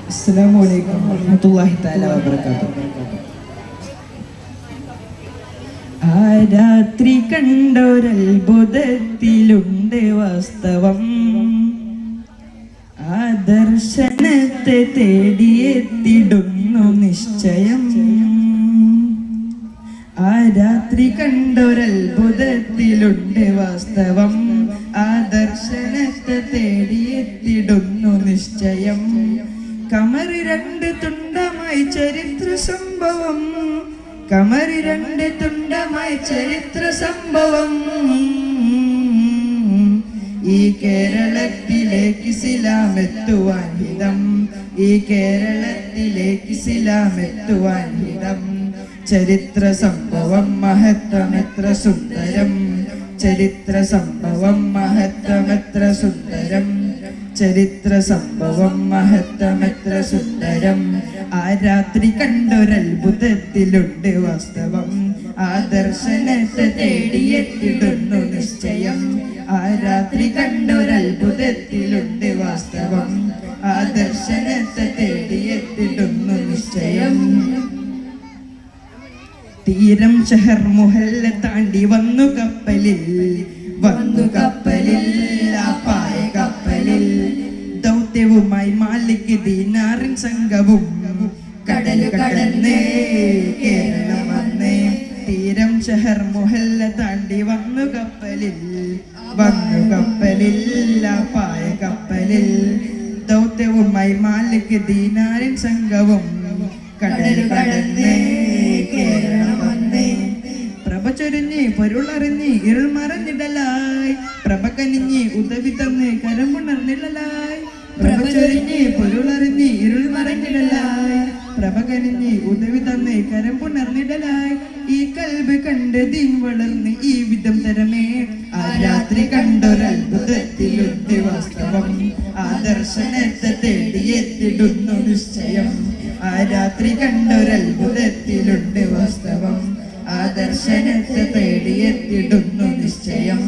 അസ്സലാമു അലൈക്കും വറഹ്മത്തുള്ളാഹി തആല വബറകാതുഹു. ആ രാത്രി കണ്ടൊരത്ഭുതത്തിലുണ്ട് വാസ്തവം, ആ ദർശനത്തെ തേടിയെത്തിടുന്നു നിശ്ചയം. ആ രാത്രി കണ്ടൊരത്ഭുതത്തിലുണ്ട് വാസ്തവം, ആ ദർശനത്തെ തേടിയെത്തിടുന്നു നിശ്ചയം. കമറ് രണ്ട് തുണ്ടമായി ചരിത്ര സംഭവം, കമറ് രണ്ട് തുണ്ടമായി ചരിത്ര സംഭവം. ഈ കേരളത്തിലേക്ക് ഇസ്ലാമെത്തുവാൻ ഹിതം, ഈ കേരളത്തിലേക്ക് ഇസ്ലാമെത്തുവാൻ ഹിതം. ചരിത്ര സംഭവം മഹത്വമെത്ര സുന്ദരം, ചരിത്ര സംഭവം മഹത്വമെത്ര സുന്ദരം, ചരിത്ര സംഭവം മഹത്വമെത്ര സുന്ദരം. ആ രാത്രി കണ്ടൊരത്ഭുതത്തിലുണ്ട് വാസ്തവം, ആ ദർശനത്തെ തേടിയെത്തിടുന്നു നിശ്ചയം. ആ രാത്രി കണ്ടൊരത്ഭുതത്തിലുണ്ട് വാസ്തവം, ആ ദർശനത്തെ തേടിയെത്തിടുന്നു നിശ്ചയം. തീരം ഷഹർ മുഹല്ല താണ്ടി വന്നു കപ്പലിൽ, വന്നു കപ്പലിൽ, ആ പായ കപ്പലിൽ. ദൗത്യവുമായി മാലിക് ദീനാറിൻ സംഘവും കടല് കടന്നേ കേരളം വന്നേ. തീരം ഷഹർ മുഹല്ല താണ്ടി വന്നു കപ്പലിൽ, വന്നു കപ്പലിൽ, ആ പായ കപ്പലിൽ. ദൗത്യവുമായി മാലിക് ദീനാറിൻ സംഘവും കടല് കടന്നേ കേരളം വന്നേ. പ്രഭ ചൊരിഞ്ഞ് പൊരുളറിഞ്ഞ് ഇരുൾ മറഞ്ഞിടലായി, പ്രഭ കനിഞ്ഞ് ഉദവി തന്ന് കരമുണർന്നിടലായി. പ്രഭ ചൊരിഞ്ഞ് പൊരുളറിഞ്ഞ് ഇരുൾ മറഞ്ഞിടലായി, പ്രഭ കനിഞ്ഞ് ഉദവി തന്ന് കരമുണർന്നിടലായി. ഈ കൽബ് കണ്ട് ദീൻ വളർന്ന് ഈ വിധം തരമേ. ആ രാത്രി കണ്ടൊരത്ഭുതത്തിലുണ്ട് വാസ്തവം, ആ ദർശനത്തെ തേടിയെത്തിടുന്നു നിശ്ചയം. ആ രാത്രി കണ്ടൊരത്ഭുതത്തിലുണ്ട് വാസ്തവം, ആ ദർശനത്തെ തേടിയെത്തിടുന്നു നിശ്ചയം.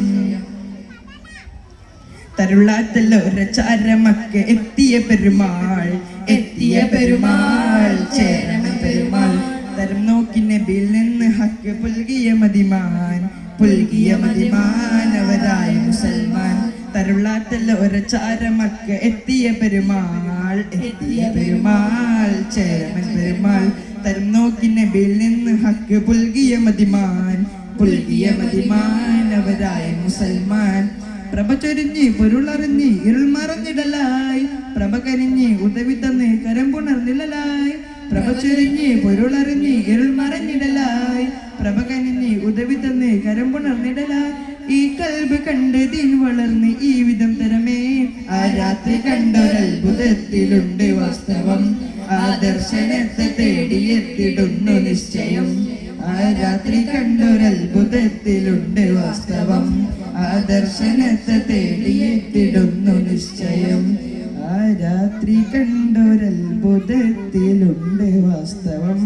തരുളാത്തല്ലൊരചാരമക്ക് എത്തിയ പെരുമാൾ, എത്തിയ പെരുമാൾ, ചേരണം പെരുമാൾ. തരം നോക്കി നബിയിൽ നിന്ന് ഹക്ക് പുൽകിയ മദിമാൻ, പുൽകിയ മദിമാൻ അവരായ മുസൽമാൻ. തരുളാത്തല്ലൊരചാരമക്ക് എത്തിയ പെരുമാൾ, എത്തിയ പെരുമാൾ, ചേരണം പെരുമാൾ. തരം നോക്കി നബിയിൽ നിന്ന് ഹക്ക് പുൽകിയ മദിമാൻ, പുൽകിയ മദിമാൻ അവരായ മുസൽമാൻ. പ്രഭ ചൊരിഞ്ഞ് പൊരുളറിഞ്ഞ് ഇരുൾ മറഞ്ഞിടലായി, പ്രഭ കരിഞ്ഞ് ഉദവി തന്ന് കരമ്പുണർന്നിടലായി. പ്രഭ ചൊരിഞ്ഞ് പൊരുളറിഞ്ഞ് ഇരുൾ മറഞ്ഞിടലായി, പ്രഭ കനിഞ്ഞ് ഉദവി തന്ന് കരമ്പുണർന്നിടലായി. ഈ കൽബ് കണ്ട് ദീൻ വളർന്ന് ഈ വിധം തരമേ. ആ രാത്രി കണ്ടൊരത്ഭുതത്തിലുണ്ട് വാസ്തവം, ആ ദർശനത്തെ തേടിയെത്തിടുന്നു നിശ്ചയം. ആ രാത്രി കണ്ടൊരത്ഭുതത്തിലുണ്ട് വാസ്തവം, ആ ദർശനത്തെ തേടിയെത്തിടുന്നു നിശ്ചയം. ആ രാത്രി കണ്ടൊരത്ഭുതത്തിലുണ്ട് വാസ്തവം,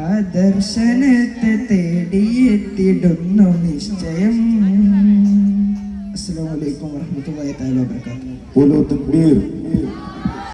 ആ ദർശനത്തെ തേടിയെത്തിടുന്നു നിശ്ചയം. അസ്സലാമു അലൈക്കും വറഹ്മത്തുള്ളാഹി തആല വബറകാതുഹു. बोलो तकबीर।